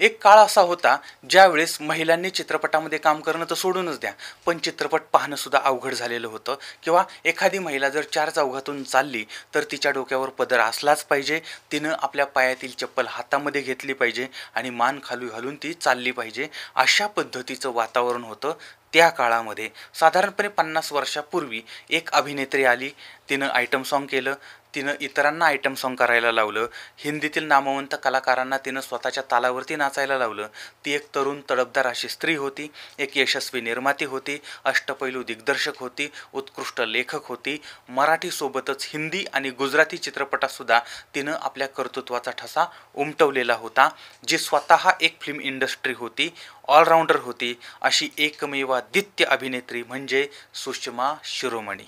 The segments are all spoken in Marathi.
एक काळ असा होता ज्यावेळेस महिलांनी चित्रपटामध्ये काम करणं तर सोडूनच द्या, पण चित्रपट पाहणं सुद्धा अवघड झालेलं होतं. किंवा एखादी महिला जर चार चौघातून चालली तर तिच्या डोक्यावर पदर असलाच पाहिजे, तिनं आपल्या पायातील चप्पल हातामध्ये घेतली पाहिजे आणि मान खाली घालून ती चालली पाहिजे. अशा पद्धतीचं वातावरण होतं त्या काळामध्ये. साधारणपणे 50 वर्षापूर्वी एक अभिनेत्री आली, तिनं आयटम सॉन्ग केलं, तिनं इतरांना आयटम सॉन्ग करायला लावलं, हिंदीतील नामवंत कलाकारांना तिनं स्वतःच्या तालावरती नाचायला लावलं. ती एक तरुण तडफदार अशी स्त्री होती, एक यशस्वी निर्माती होती, अष्टपैलू दिग्दर्शक होती, उत्कृष्ट लेखक होती. मराठीसोबतच हिंदी आणि गुजराती चित्रपटातसुद्धा तिनं आपल्या कर्तृत्वाचा ठसा उमटवलेला होता. जी स्वतः एक फिल्म इंडस्ट्री होती, ऑलराऊंडर होती. अशी एकमेवाद्वितीय अभिनेत्री म्हणजे सुषमा शिरोमणी.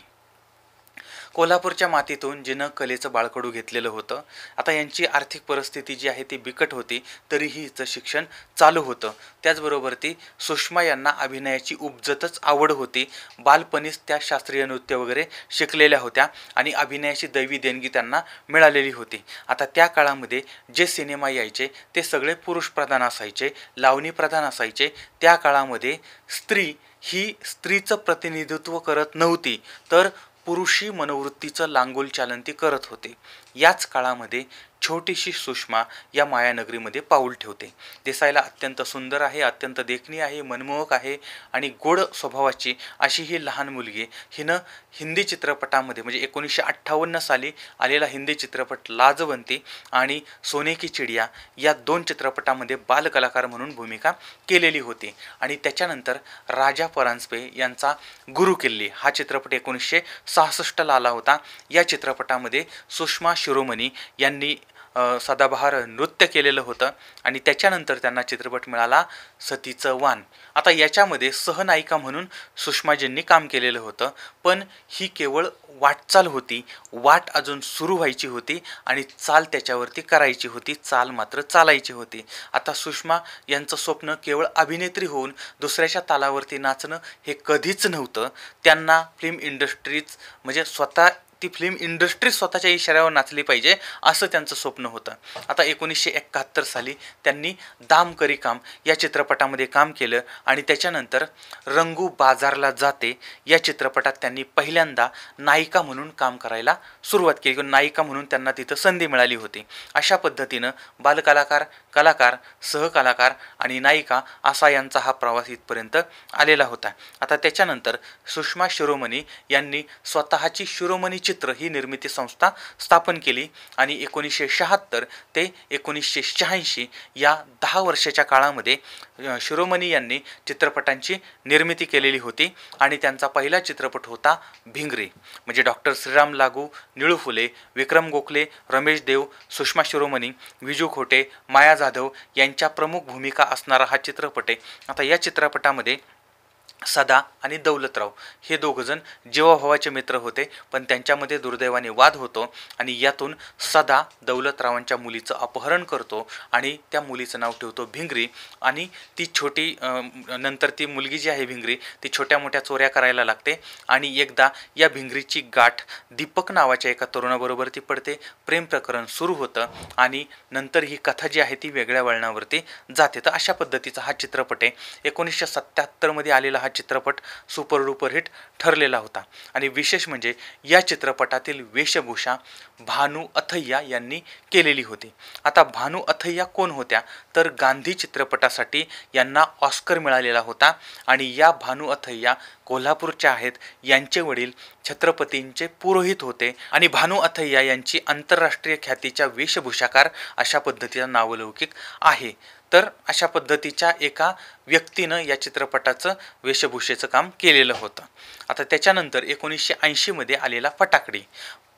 कोल्हापूरच्या मातीतून जिनं कलेचं बाळकडू घेतलेलं होतं. आता यांची आर्थिक परिस्थिती जी आहे ती बिकट होती, तरीही हिचं शिक्षण चालू होतं. त्याचबरोबर ती सुषमा यांना अभिनयाची उपजतच आवड होती. बालपणीच त्या शास्त्रीय नृत्य वगैरे शिकलेल्या होत्या आणि अभिनयाची दैवी देणगी त्यांना मिळालेली होती. आता त्या काळामध्ये जे सिनेमा यायचे ते सगळे पुरुष प्रधान असायचे, लावणी प्रधान असायचे. त्या काळामध्ये स्त्री ही स्त्रीचं प्रतिनिधित्व करत नव्हती, तर पुरुषी मनोवृत्तीचं लांगुल चालन ती करत होते. याच काळामध्ये छोटीशी सुषमा या मायानगरीमध्ये पाऊल ठेवते. दिसायला अत्यंत सुंदर आहे, अत्यंत देखणी आहे, मनमोहक आहे आणि गोड स्वभावाची अशी ही लहान मुलगी. हिनं हिंदी चित्रपटामध्ये म्हणजे 1958 साली आलेला हिंदी चित्रपट लाजवंती आणि सोने की चिडिया या 2 चित्रपटामध्ये बालकलाकार म्हणून भूमिका केलेली होती. आणि त्याच्यानंतर राजा परांजपे यांचा गुरु किल्ली हा चित्रपट 1966ला आला होता. या चित्रपटामध्ये सुषमा शिरोमणी यांनी सदाबहार नृत्य केलेलं होतं आणि त्याच्यानंतर त्यांना चित्रपट मिळाला सतीचं वान. आता याच्यामध्ये सहनायिका म्हणून सुषमाजींनी काम केलेलं होतं, पण ही केवळ वाटचाल होती, वाट अजून सुरू व्हायची होती आणि चाल त्याच्यावरती करायची होती, चाल मात्र चालायची होती. आता सुषमा यांचं स्वप्न केवळ अभिनेत्री होऊन दुसऱ्याच्या तालावरती नाचणं हे कधीच नव्हतं. त्यांना फिल्म इंडस्ट्रीज म्हणजे ती फिल्म इंडस्ट्री स्वतःच्या इशाऱ्यावर नाचली पाहिजे असं त्यांचं स्वप्न होतं. आता 1971 साली त्यांनी दाम करी काम या चित्रपटामध्ये काम केलं आणि त्याच्यानंतर रंगू बाजारला जाते या चित्रपटात त्यांनी पहिल्यांदा नायिका म्हणून काम करायला सुरुवात केली किंवा नायिका म्हणून त्यांना तिथं संधी मिळाली होती. अशा पद्धतीनं बालकलाकार, कलाकार, सहकलाकार आणि नायिका असा यांचा हा प्रवास इथपर्यंत आलेला होता. आता त्याच्यानंतर सुषमा शिरोमणी यांनी स्वतःची शिरोमणी चित्र ही निर्मिती संस्था स्थापन केली आणि 1976 ते 1986 या 10 वर्षाच्या काळामध्ये शिरोमणी यांनी चित्रपटांची निर्मिती केलेली होती. आणि त्यांचा पहिला चित्रपट होता भिंगरी, म्हणजे डॉक्टर श्रीराम लागू, निळू फुले, विक्रम गोखले, रमेश देव, सुषमा शिरोमणी, विजू खोटे, माया जाधव यांच्या प्रमुख भूमिका असणारा हा चित्रपट आहे. आता या चित्रपटामध्ये सदा आणि दौलतराव हे दोघंजण जीवाभावाचे मित्र होते, पण त्यांच्यामध्ये दुर्दैवाने वाद होतो आणि यातून सदा दौलतरावांच्या मुलीचं अपहरण करतो आणि त्या मुलीचं नाव ठेवतो भिंगरी. आणि ती छोटी नंतर ती मुलगी जी आहे भिंगरी ती छोट्या मोठ्या चोऱ्या करायला लागते आणि एकदा या भिंगरीची गाठ दीपक नावाच्या एका तरुणाबरोबर ती पडते. प्रेम प्रकरण सुरू होतं आणि नंतर ही कथा जी आहे ती वेगळ्या वळणावरती जाते. तर अशा पद्धतीचा हा चित्रपट आहे. 1977 आलेला हा चित्रपट सुपर डुपर हिट ठरलेला होता. आणि विशेष म्हणजे या चित्रपटातील वेशभूषा भानू अथय्या यांनी केलेली होती. आता भानू अथय्या कोण होत्या तर गांधी चित्रपटासाठी यांना ऑस्कर मिळालेला होता आणि या भानू अथय्या कोल्हापूरच्या आहेत. यांचे वडील छत्रपतींचे पुरोहित होते आणि भानू अथय्या यांची आंतरराष्ट्रीय ख्यातीच्या वेशभूषाकार अशा पद्धतीचा नावलौकिक आहे. तर अशा पद्धतीच्या एका व्यक्तीनं या चित्रपटाचं वेशभूषेचं काम केलेलं होतं. आता त्याच्यानंतर 1980 आलेला फटाकडी.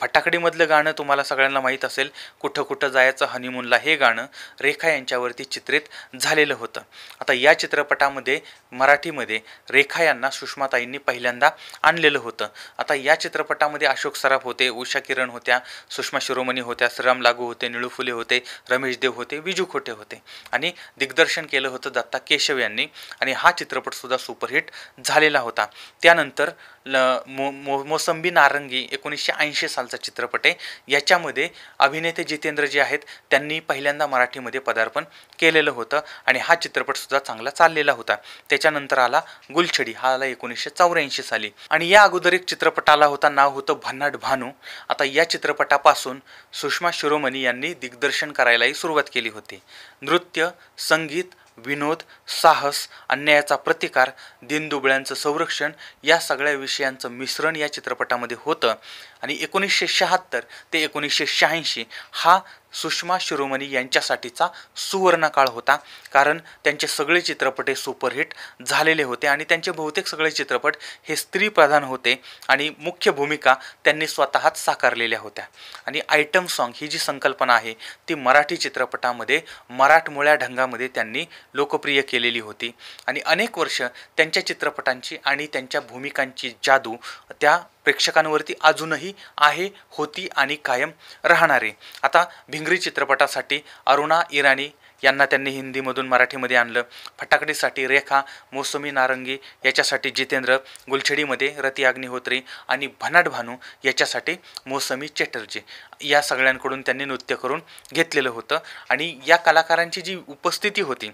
फटाकडीमधलं गाणं तुम्हाला सगळ्यांना माहीत असेल, कुठं कुठं जायचं हनीमूनला, हे गाणं रेखा यांच्यावरती चित्रित झालेलं होतं. आता या चित्रपटामध्ये मराठीमध्ये रेखा यांना सुषमाताईंनी पहिल्यांदा आणलेलं होतं. आता या चित्रपटामध्ये अशोक सराफ होते, उषा किरण होत्या, सुषमा शिरोमणी होत्या, श्रीराम लागू होते, निळू फुले होते, रमेश देव होते, विजू खोटे होते आणि दिग्दर्शन केलं होतं दत्ता केशव यांनी आणि हा चित्रपटसुद्धा सुपरहिट झालेला होता. त्यानंतर मोसंबी नारंगी 1980 सालचा चित्रपट आहे. याच्यामध्ये अभिनेते जितेंद्र जे आहेत त्यांनी पहिल्यांदा मराठीमध्ये पदार्पण केलेलं होतं आणि हा चित्रपटसुद्धा चांगला चाललेला होता. त्याच्यानंतर आला गुलछडी, हा आला 1984 साली. आणि या अगोदर एक चित्रपट आला होता, नाव होतं भन्नाट भानू. आता या चित्रपटापासून सुषमा शिरोमणी यांनी दिग्दर्शन करायलाही सुरुवात केली होती. नृत्य, संगीत, विनोद, साहस, अन्यायाचा प्रतिकार, दीनदुबळ्यांचं संरक्षण या सगळ्या विषयांचं मिश्रण या चित्रपटामध्ये होतं. आणि 1976 ते 1986 हा सुषमा शिरोमणी यांच्यासाठीचा सुवर्णकाळ होता, कारण त्यांचे सगळे चित्रपट हे सुपरहिट झालेले होते आणि त्यांचे बहुतेक सगळे चित्रपट हे स्त्रीप्रधान होते आणि मुख्य भूमिका त्यांनी स्वतःच साकारलेल्या होत्या. आणि आयटम सॉन्ग ही जी संकल्पना आहे ती मराठी चित्रपटामध्ये मराठमोळ्या ढंगामध्ये त्यांनी लोकप्रिय केलेली होती आणि अनेक वर्ष त्यांच्या चित्रपटांची आणि त्यांच्या भूमिकांची जादू त्या प्रेक्षकांवरती अजूनही आहे, होती आणि कायम राहणारे. आता भिंगरी चित्रपटासाठी अरुणा इराणी यांना त्यांनी हिंदीमधून मराठीमध्ये आणलं. फटाकडेसाठी रेखा, मोसमी नारंगी याच्यासाठी जितेंद्र, गुलछडीमध्ये रती अग्निहोत्री आणि भन्नाट भानू याच्यासाठी मोसमी चॅटर्जी या सगळ्यांकडून त्यांनी नृत्य करून घेतलेलं होतं. आणि या कलाकारांची जी उपस्थिती होती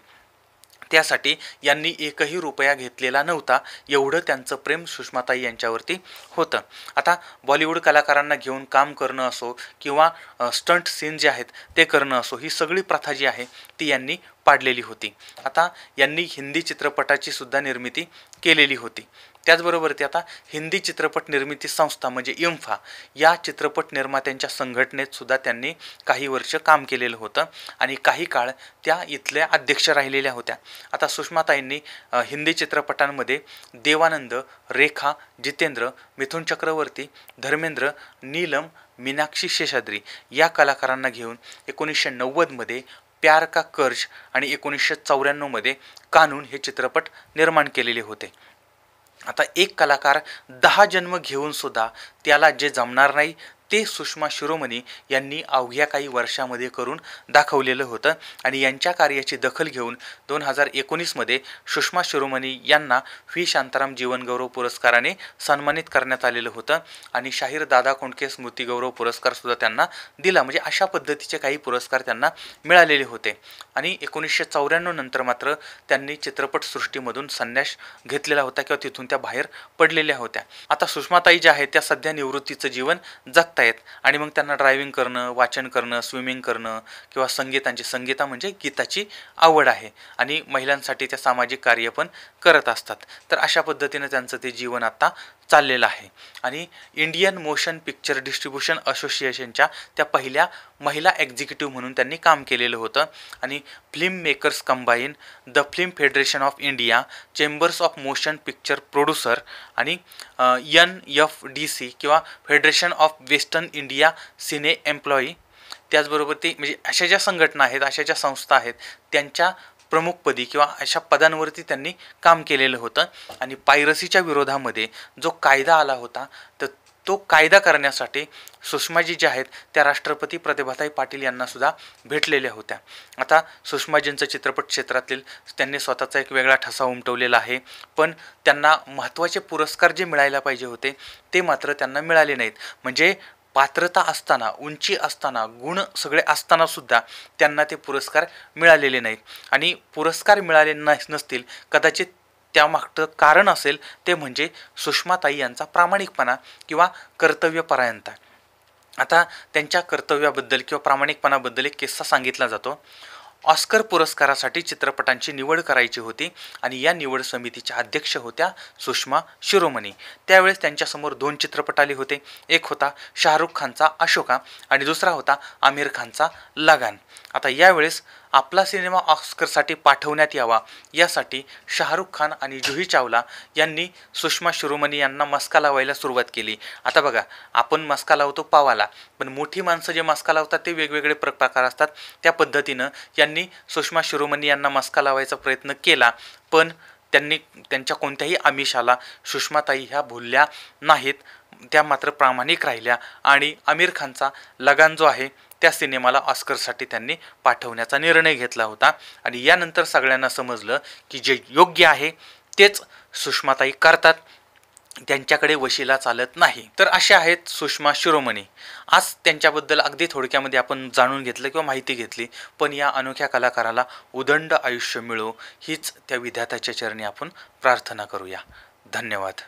त्यासाठी यांनी एकही रुपया घेतलेला नव्हता, एवढं त्यांचं प्रेम सुषमाताई यांच्यावरती होतं. आता बॉलिवूड कलाकारांना घेऊन काम करणं असो किंवा स्टंट सीन जे आहेत ते करणं असो, ही सगळी प्रथा जी आहे ती यांनी पाडलेली होती. आता यांनी हिंदी चित्रपटाची सुद्धा निर्मिती केलेली होती. त्याचबरोबर ते आता हिंदी चित्रपट निर्मिती संस्था म्हणजे इम्फा या चित्रपट निर्मात्यांच्या संघटनेत सुद्धा त्यांनी काही वर्ष काम केलेलं होतं आणि काही काळ त्या इथल्या अध्यक्ष राहिलेल्या होत्या. आता सुषमाताईंनी हिंदी चित्रपटांमध्ये देवानंद, रेखा, जितेंद्र, मिथुन चक्रवर्ती, धर्मेंद्र, नीलम, मीनाक्षी शेषाद्री या कलाकारांना घेऊन 1990मध्ये प्यार का कर्ज आणि 1994मध्ये कानून हे चित्रपट निर्माण केलेले होते. आता एक कलाकार 10 जन्म घेऊन सुद्धा त्याला जे जमणार नाही ते सुषमा शिरोमणी यांनी अवघ्या काही वर्षामध्ये करून दाखवलेलं होतं आणि यांच्या कार्याची दखल घेऊन 2019मध्ये सुषमा शिरोमणी यांना व्ही शांताराम जीवनगौरव पुरस्काराने सन्मानित करण्यात आलेलं होतं आणि शाहीर दादा कोंडके स्मृतिगौरव पुरस्कारसुद्धा त्यांना दिला. म्हणजे अशा पद्धतीचे काही पुरस्कार त्यांना मिळालेले होते. आणि 1994 नंतर मात्र त्यांनी चित्रपटसृष्टीमधून संन्यास घेतलेला होता किंवा तिथून त्या बाहेर पडलेल्या होत्या. आता सुषमाताई ज्या आहेत त्या सध्या निवृत्तीचं जीवन जगतात आणि मग त्यांना ड्रायव्हिंग करणं, वाचन करणं, स्विमिंग करणं किंवा संगीता म्हणजे गीताची आवड आहे आणि महिलांसाठी त्या सामाजिक कार्य पण करत असतात. तर अशा पद्धतीने त्यांचं ते जीवन आता चाललेलं आहे. आणि इंडियन मोशन पिक्चर डिस्ट्रीब्युशन असोसिएशनच्या त्या पहिल्या महिला एक्झिक्युटिव्ह म्हणून त्यांनी काम केलेलं होतं. आणि film makers combine, the film federation of India, chambers of motion picture producer आणि NFDC किंवा federation of western India cine employee, त्याचबरोबर ते म्हणजे अशा ज्या संघटना आहेत, अशा ज्या संस्था आहेत त्यांच्या प्रमुखपदी किंवा अशा पदांवरती त्यांनी काम केलेलं होतं. आणि पायरसीच्या विरोधामध्ये जो कायदा आला होता तर तो कायदा करण्यासाठी सुषमाजी ज्या आहेत त्या राष्ट्रपती प्रतिभाताई पाटील यांना सुद्धा भेटलेल्या होत्या. आता सुषमाजींचं चित्रपट क्षेत्रातील त्यांनी स्वतःचा एक वेगळा ठसा उमटवलेला आहे, पण त्यांना महत्त्वाचे पुरस्कार जे मिळायला पाहिजे होते ते मात्र त्यांना मिळाले नाहीत. म्हणजे पात्रता असताना, उंची असताना, गुण सगळे असताना सुद्धा त्यांना ते पुरस्कार मिळालेले नाहीत. आणि पुरस्कार मिळाले नसतील कदाचित त्यामागचं कारण असेल ते म्हणजे सुषमाताई यांचा प्रामाणिकपणा किंवा कर्तव्यपरायणता. आता त्यांच्या कर्तव्याबद्दल किंवा प्रामाणिकपणाबद्दल एक किस्सा सांगितला जातो. ऑस्कर पुरस्कारासाठी चित्रपटांची निवड करायची होती आणि या निवड समितीच्या अध्यक्ष होत्या सुषमा शिरोमणी. त्यावेळेस त्यांच्यासमोर 2 चित्रपट आले होते. एक होता शाहरुख खानचा अशोका आणि दुसरा होता आमिर खानचा लगान. आता यावेळेस आपला सिनेमा ऑस्करसाठी पाठवण्यात यावा यासाठी शाहरुख खान आणि जुही चावला यांनी सुषमा शिरोमणी यांना मस्का लावायला सुरुवात केली. आता बघा, आपण मस्का लावतो पावाला, पण मोठी माणसं जे मस्का लावतात ते वेगवेगळे प्रकार असतात. त्या पद्धतीनं यांनी सुषमा शिरोमणी यांना मस्का लावायचा प्रयत्न केला, पण त्यांनी त्यांच्या कोणत्याही आमिषाला सुषमाताई ह्या भुलल्या नाहीत. त्या मात्र प्रामाणिक राहिल्या आणि आमिर खानचा लगान जो आहे त्या सिनेमाला ऑस्करसाठी त्यांनी पाठवण्याचा निर्णय घेतला होता. आणि यानंतर सगळ्यांना समजलं की जे योग्य आहे तेच सुषमाताई करतात त्यांच्याकडे वशिला चालत नाही. तर अशा आहेत सुषमा शिरोमणी. आज त्यांच्याबद्दल अगदी थोडक्यामध्ये आपण जाणून घेतलं किंवा माहिती घेतली, पण या अनोख्या कलाकाराला उदंड आयुष्य मिळो हीच त्या विधात्याच्या चरणी आपण प्रार्थना करूया. धन्यवाद.